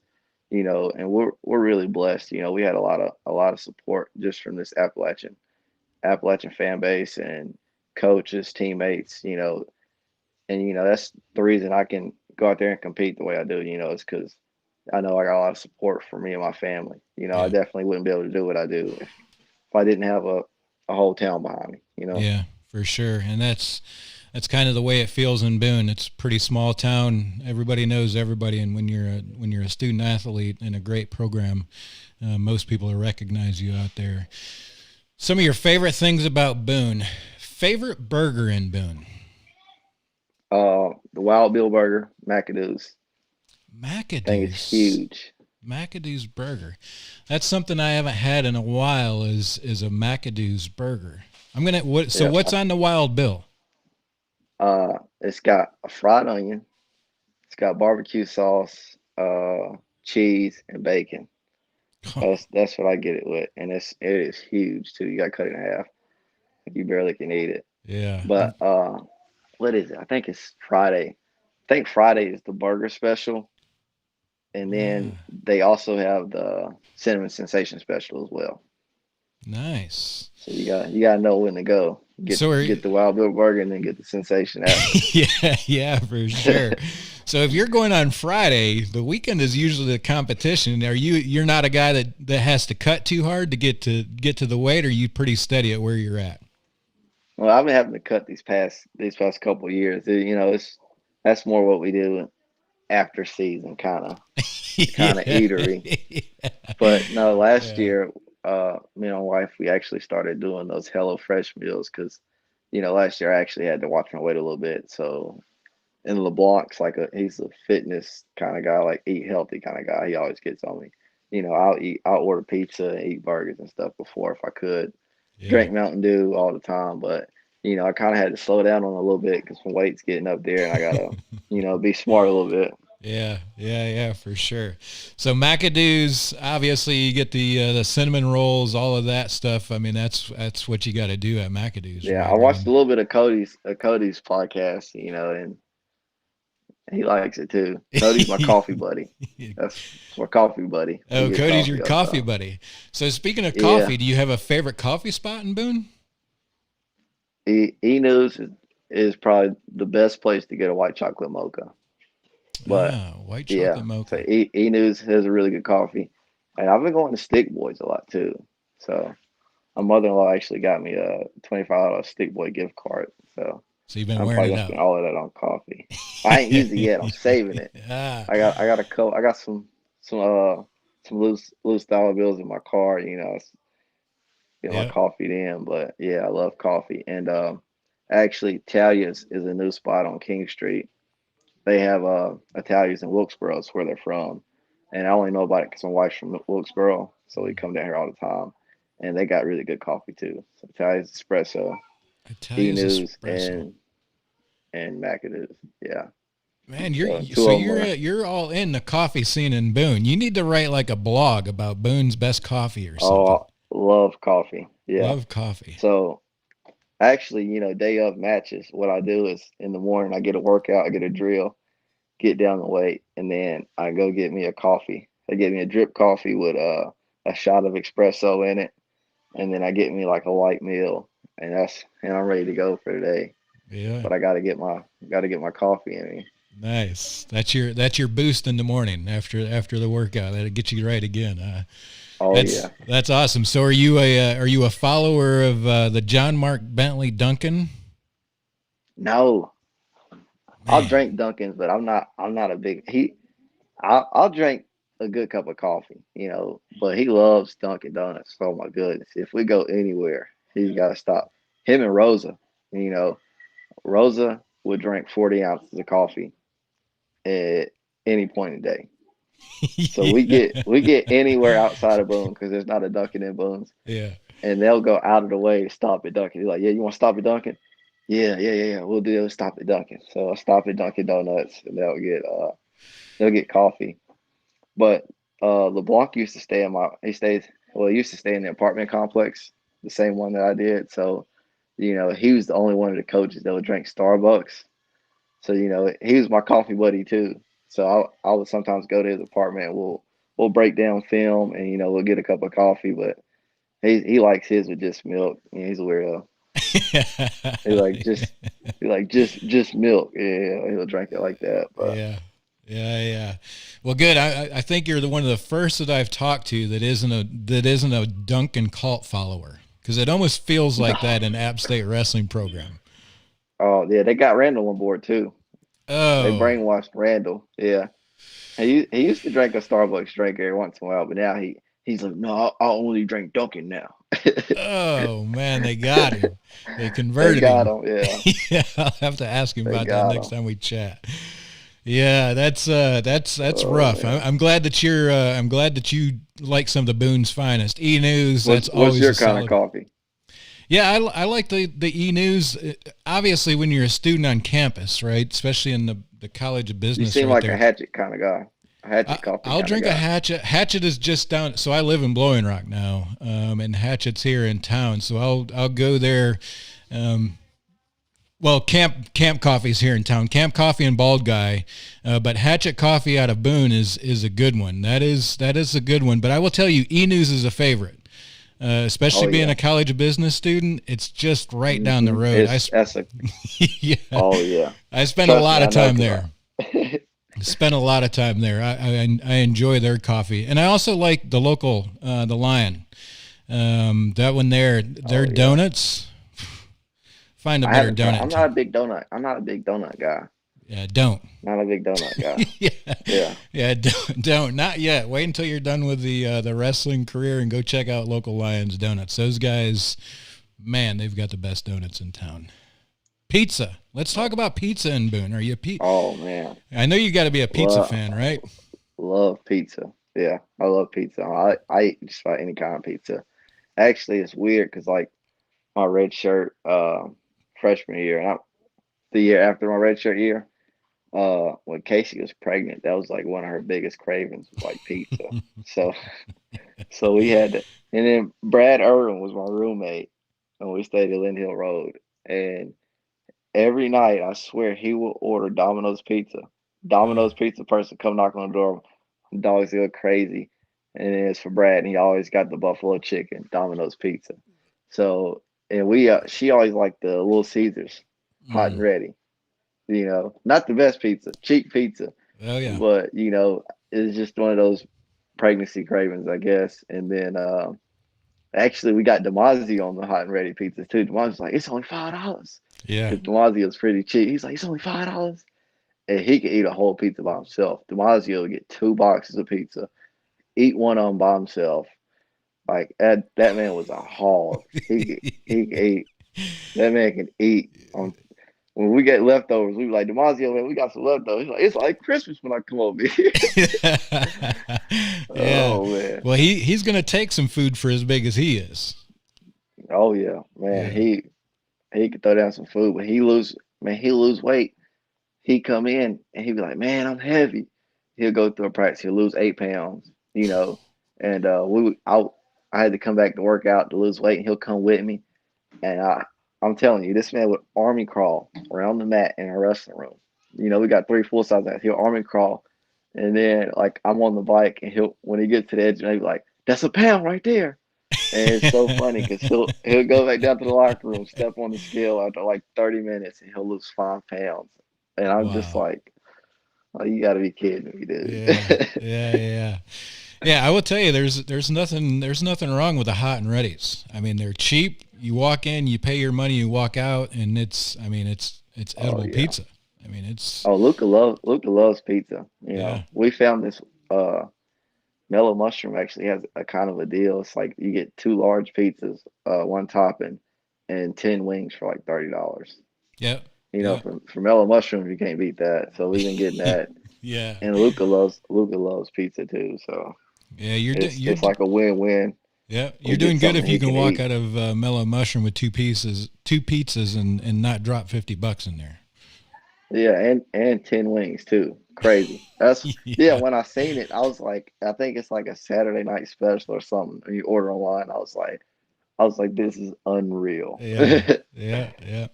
and we're really blessed. We had a lot of support just from this Appalachian fan base and coaches, teammates, and that's the reason I can go out there and compete the way I do, is because I know I got a lot of support for me and my family. I definitely wouldn't be able to do what I do if I didn't have a whole town behind me, Yeah, for sure. And that's kind of the way it feels in Boone. It's a pretty small town. Everybody knows everybody. And when you're a student athlete in a great program, most people will recognize you out there. Some of your favorite things about Boone. Favorite burger in Boone? The Wild Bill Burger, McAdoo's. McAdoo's. I think it's huge. McAdoo's burger. That's something I haven't had in a while. Is a McAdoo's burger. What's on the Wild Bill? It's got a fried onion, It's got barbecue sauce, cheese, and bacon. That's what I get it with, and it is huge too. You got to cut it in half. You barely can eat it. Yeah. But what is it? I think it's Friday. I think Friday is the burger special, and then Ah, they also have the cinnamon sensation special as well. nice. So you gotta know when to go. So Get the Wild Bill burger and then get the sensation after. yeah, for sure. So if you're going on Friday, the weekend is usually the competition. You're not a guy that has to cut too hard to get to the weight, or you pretty steady at where you're at? Well, I've been having to cut these past couple of years. That's more what we do after season kind of eatery. Yeah. But no, last Yeah. year, me and my wife, we actually started doing those Hello Fresh meals because, last year I actually had to watch my weight a little bit. So, and LeBlanc's he's a fitness kind of guy, like eat healthy kind of guy. He always gets on me. I'll order pizza and eat burgers and stuff before if I could. Yeah. Drink Mountain Dew all the time, but I kind of had to slow down on it a little bit because my weight's getting up there, and I gotta, be smart a little bit. Yeah, for sure. So McAdoo's, obviously you get the cinnamon rolls, all of that stuff. I mean, that's what you got to do at McAdoo's, Yeah, right? I watched a little bit of Cody's podcast, and he likes it too. Cody's my coffee buddy. That's my coffee buddy. We Oh, get Cody's your all the coffee time. buddy. So speaking of Yeah, coffee, do you have a favorite coffee spot in Boone? News is probably the best place to get a white chocolate mocha. But Ah, white yeah, chocolate so mocha. News has a really good coffee, and I've been going to Stick Boys a lot too. So my mother-in-law actually got me a $25 Stick Boy gift card. So So you've been I'm wearing probably it gonna out. spend all of that on coffee. I ain't used it yet. I'm saving it. Ah, I got a couple. I got some loose dollar bills in my car. Get my yep. coffee then. But yeah, I love coffee. And actually, Talia's is a new spot on King Street. They have Italians in Wilkesboro. It's where they're from. And I only know about it because my wife's from Wilkesboro, so we come down here all the time. And they got really good coffee too. So Italian's Espresso, E Italia's News, espresso. and McAdoo's. Yeah. Man, So two so of them are. you're all in the coffee scene in Boone. You need to write like a blog about Boone's best coffee or Oh, something. I love coffee. Yeah. Love coffee. So actually, day of matches, what I do is in the morning I get a workout, I get a drill, get down the weight, and then I go get me a coffee. I get me a drip coffee with a shot of espresso in it, and then I get me like a light meal, and I'm ready to go for the day. Yeah. But I gotta get my coffee in me. Nice. That's your boost in the morning after the workout. That'll get you right again. Oh That's yeah. that's awesome. So are you a follower of the JohnMark Bentley Duncan? No, I'll Man. drink Dunkin's, but I'm not a big he. I'll drink a good cup of coffee, but he loves Dunkin' Donuts. Oh my goodness. If we go anywhere, he's got to stop. Him and Rosa, you know, Rosa would drink 40 ounces of coffee at any point in the day. So we Yeah. get we get anywhere outside of Boone because there's not a Dunkin' in Boone, Yeah. and they'll go out of the way to stop at Dunkin'. He's like, "Yeah, you want to stop at Dunkin'? Yeah. We'll do. We'll stop at Dunkin'." So I stop at Dunkin' Donuts, and they'll get coffee. But LeBlanc used to stay in my he used to stay in the apartment complex, the same one that I did. So, he was the only one of the coaches that would drink Starbucks. So, he was my coffee buddy too. So I would sometimes go to his apartment and we'll break down film and we'll get a cup of coffee, but he likes his with just milk. He's a weirdo. He like just milk. Yeah, he'll drink it like that. But Yeah. Yeah. Well, good. I think you're the one of the first that I've talked to that isn't a Duncan cult follower, because it almost feels like that in App State wrestling program. oh yeah, they got Randall on board too. They Oh, brainwashed Randall. Yeah. He used to drink a Starbucks drink every once in a while, but now he's like, no, I'll only drink Dunkin' now. oh man, they got him. They They converted got him. him. Yeah, Yeah, I'll have to ask him they about that got next him. time we chat. Yeah, that's Oh rough. man, I'm glad that you like some of the Boone's finest. E News, that's what's always your a kind of solid. coffee? Yeah, I like the e-news. Obviously, when you're a student on campus, right, especially in the College of You Business seem right like a there, Hatchet kind of guy, a Hatchet coffee I'll kind of drink a guy. Hatchet. Hatchet is just down. So I live in Blowing Rock now, and Hatchet's here in town. So I'll go there. Um, well, Camp Coffee's here in town. Camp Coffee and Bald Guy, but Hatchet Coffee out of Boone is a good one. That is a good one. But I will tell you, E-News is a favorite. Especially Oh being yeah. a college of business student, it's just right down the Hmm. road. It's that's a Yeah, Oh yeah. I spent a Trust me, lot I of know time because there. I. Spent a lot of time there. I enjoy their coffee, and I also like the local the Lion. That one there, their Oh yeah. donuts. Find a I better haven't tried. donut in town. I'm not a big donut guy. Yeah, don't. Not a big donut guy. Yeah, Yeah. yeah, don't. Not yet. Wait until you're done with the wrestling career and go check out local Lions Donuts. Those guys, man, they've got the best donuts in town. Pizza. Let's talk about pizza in Boone. Are you a Oh man. I know you got to be a pizza Love fan, right? love pizza. Yeah, I love pizza. I eat just about any kind of pizza. Actually, it's weird because like my red shirt freshman year and the year after my red shirt year, when Casey was pregnant, that was like one of her biggest cravings was like pizza. So so we had to, and then Brad Irwin was my roommate, and we stayed at Lynn Hill Road. And every night, I swear, he will order Domino's pizza. Uh, Domino's pizza person come knock on the door. Dogs go crazy. And then it's for Brad, and he always got the buffalo chicken, Domino's pizza. So, and she always liked the Little Caesars, hot and mm, ready. Not the best pizza, cheap pizza, oh yeah. but it's just one of those pregnancy cravings, I guess. And then actually, we got Demazio on the hot and ready pizza too. Demazio's like, it's only $5 Yeah. because Demazio's pretty cheap. He's like, it's only $5, and he could eat a whole pizza by himself. Demazio would get 2 boxes of pizza, eat one of them by himself. Like that man was a hog. He could eat. That man can eat. When we get leftovers, we be like, Demazio, man, we got some leftovers. He's like, it's like Christmas when I come over here. Yeah. Oh man. Well, he's going to take some food for as big as he is. Oh yeah, man. Yeah. He could throw down some food, but he lose weight. He come in and he'd be like, "Man, I'm heavy." He'll go through a practice. He'll lose 8 pounds, and I had to come back to work out to lose weight, and he'll come with me. And I'm telling you, this man would army crawl around the mat in our wrestling room. We got 3 full size mats. He'll army crawl, and then like I'm on the bike, and when he gets to the edge, he'll be like, "That's a pound right there." And it's so funny because he'll go back down to the locker room, step on the scale after like 30 minutes, and he'll lose 5 pounds. And I'm just Wow. like, oh, you got to be kidding me, Yeah. dude. Yeah. Yeah. Yeah, I will tell you, there's nothing wrong with the hot and readies. I mean, they're cheap. You walk in, you pay your money, you walk out, and it's Oh edible yeah. pizza. I mean, it's Oh, Luca loves pizza. yeah, We found this Mellow Mushroom actually has a kind of a deal. It's like you get 2 large pizzas, one topping, and 10 wings for like $30. yeah, yeah, For Mellow Mushroom, you can't beat that. So we've been getting that, yeah, and Luca loves pizza too. So yeah. it's like a win-win. Yeah, you're We get doing good something if you he can can walk eat. out of Mellow Mushroom with two pizzas, and not drop $50 in there. Yeah, and 10 wings too. Crazy. Yeah. Yeah, When I seen it, I was like, I think it's like a Saturday night special or something. When you order online, I was like, this is unreal. yeah, yeah, yeah.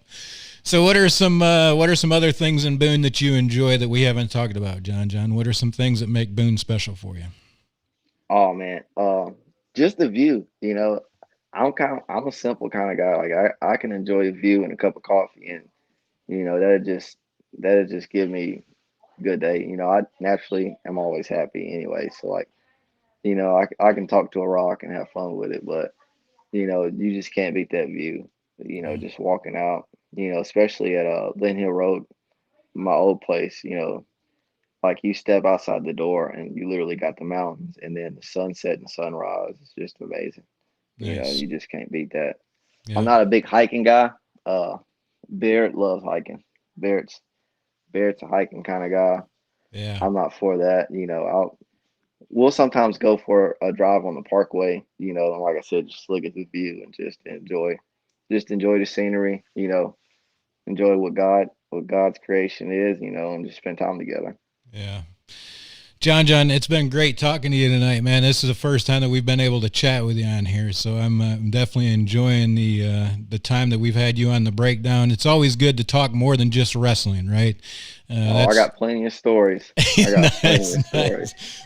So what are some other things in Boone that you enjoy that we haven't talked about, John? John, what are some things that make Boone special for you? Oh man, just the view. I'm a simple kind of guy. Like I can enjoy a view and a cup of coffee, and that'll just give me a good day. I naturally am always happy anyway. So like, I can talk to a rock and have fun with it, but you just can't beat that view. Mm, Just walking out. Especially at Lynn Hill Road, my old place. Like you step outside the door and you literally got the mountains, and then the sunset and sunrise. It's just amazing. nice. You just can't beat that. I'm Yeah, not a big hiking guy. Uh, Barrett loves hiking. Barrett's Barrett's a hiking kind of guy. yeah, I'm not for that. We'll sometimes go for a drive on the parkway. And like I said, just look at the view and just enjoy. just enjoy the scenery, enjoy what God's creation is, and just spend time together. Yeah. John, it's been great talking to you tonight, man. This is the first time that we've been able to chat with you on here, so I'm definitely enjoying the time that we've had you on the breakdown. It's always good to talk more than just wrestling, right? I got plenty of stories. Nice.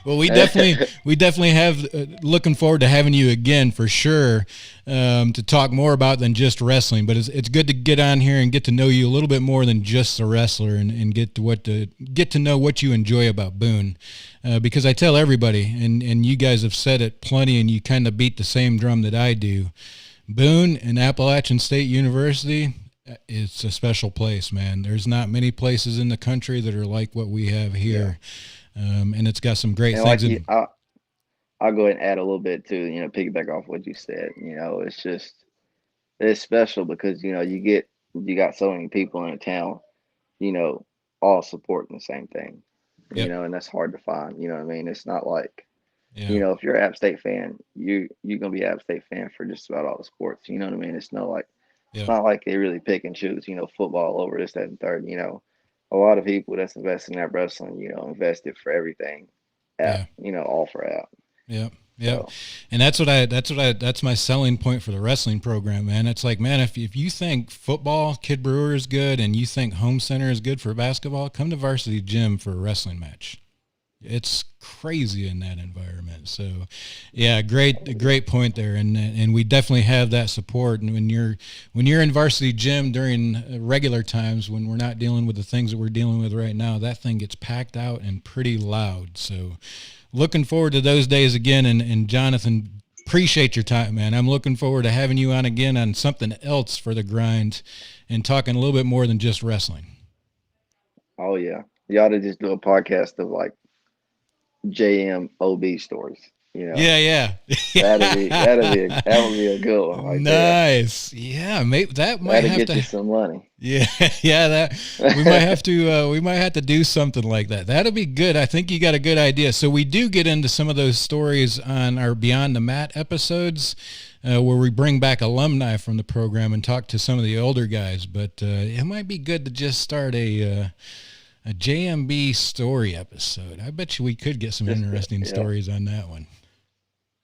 Well, we definitely have looking forward to having you again for sure, to talk more about than just wrestling. But it's good to get on here and get to know you a little bit more than just a wrestler, and get to know what you enjoy about Boone. Because I tell everybody, and you guys have said it plenty, and you kind of beat the same drum that I do. Boone and Appalachian State University, it's a special place, man. There's not many places in the country that are like what we have here. Yeah. And it's got some great things. I'll go ahead and add a little bit to, piggyback off what you said. It's special because, you got so many people in a town, all supporting the same thing, yep. And that's hard to find. You know what I mean? It's not like, yeah. If you're an App State fan, you're going to be an App State fan for just about all the sports. You know what I mean? It's not like, Yep. It's not like they really pick and choose, football over this, that, and third. A lot of people that's invested in that wrestling, invested for everything. All for App. Yeah. Yeah. So. And that's my selling point for the wrestling program, man. It's like, man, if you think football, Kid Brewer is good, and you think home center is good for basketball, come to Varsity Gym for a wrestling match. It's crazy in that environment. So, yeah, great point there, and we definitely have that support. And when you're in Varsity Gym during regular times, when we're not dealing with the things that we're dealing with right now, that thing gets packed out and pretty loud. So, looking forward to those days again. And Jonathan, appreciate your time, man. I'm looking forward to having you on again on something else for the grind, and talking a little bit more than just wrestling. Oh yeah, you ought to just do a podcast of like JMOB stories. Yeah. That'd be a good one. Right nice. There. Yeah, maybe that might have get to you some money. Yeah, that we might have to do something like that. That'll be good. I think you got a good idea. So we do get into some of those stories on our Beyond the Mat episodes, where we bring back alumni from the program and talk to some of the older guys. But it might be good to just start a JMB story episode. I bet you we could get some interesting stories on that one.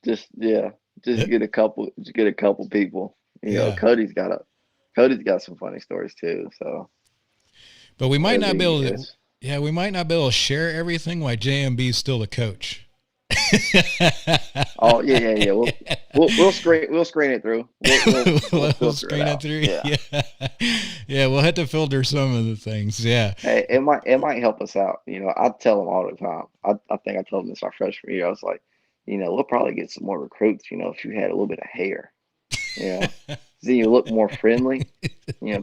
Just get a couple people. Cody's got some funny stories too. So, but we might not be able to. Yeah, we might not be able to share everything while JMB is still the coach. Oh yeah. We'll screen it through. We'll screen it through. Yeah. We'll have to filter some of the things. Yeah. Hey, it might help us out. I tell them all the time. I think I told them this our freshman year. I was like, we'll probably get some more recruits. If you had a little bit of hair. Then you look more friendly.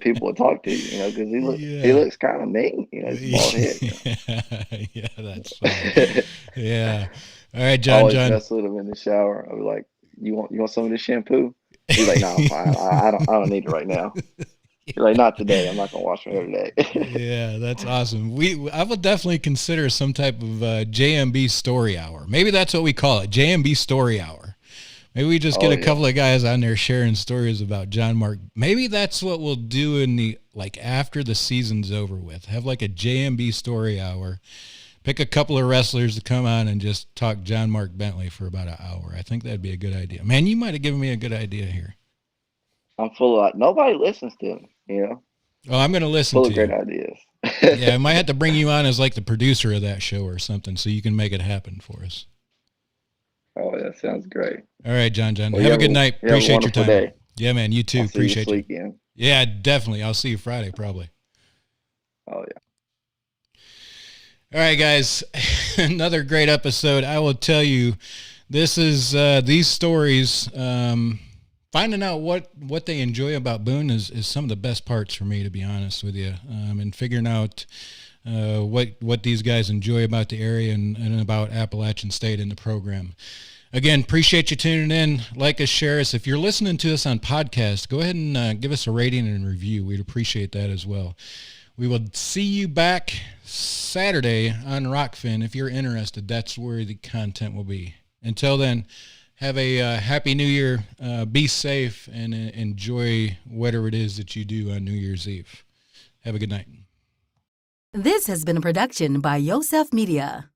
People will talk to you. Because he looks kind of mean. He's bald head. Yeah, that's funny. Yeah. All right, John. I always mess with him in the shower. I was like, "You want some of this shampoo?" He's like, "No, I'm fine. I don't need it right now." He's like, "Not today. I'm not gonna wash my hair today." Yeah, that's awesome. I would definitely consider some type of JMB story hour. Maybe that's what we call it, JMB story hour. Maybe we just get a couple of guys on there sharing stories about JohnMark. Maybe that's what we'll do in the after the season's over with. Have like a JMB story hour. Pick a couple of wrestlers to come on and just talk JohnMark Bentley for about an hour. I think that'd be a good idea. Man, you might have given me a good idea here. I'm full of nobody listens to him, Oh, I'm going to listen to you. Full of great ideas. Yeah, I might have to bring you on as like the producer of that show or something so you can make it happen for us. Oh, that sounds great. All right, John. Well, have a good night. Appreciate your time. Day. Yeah, man, you too. Appreciate you. Weekend. Yeah, definitely. I'll see you Friday probably. Oh, yeah. All right, guys, another great episode. I will tell you, this is these stories, finding out what they enjoy about Boone is some of the best parts for me, to be honest with you, and figuring out what these guys enjoy about the area and about Appalachian State in the program. Again, appreciate you tuning in. Like us, share us. If you're listening to us on podcast, go ahead and give us a rating and review. We'd appreciate that as well. We will see you back Saturday on Rockfin. If you're interested, that's where the content will be. Until then, have a happy New Year. Be safe and enjoy whatever it is that you do on New Year's Eve. Have a good night. This has been a production by Yosef Media.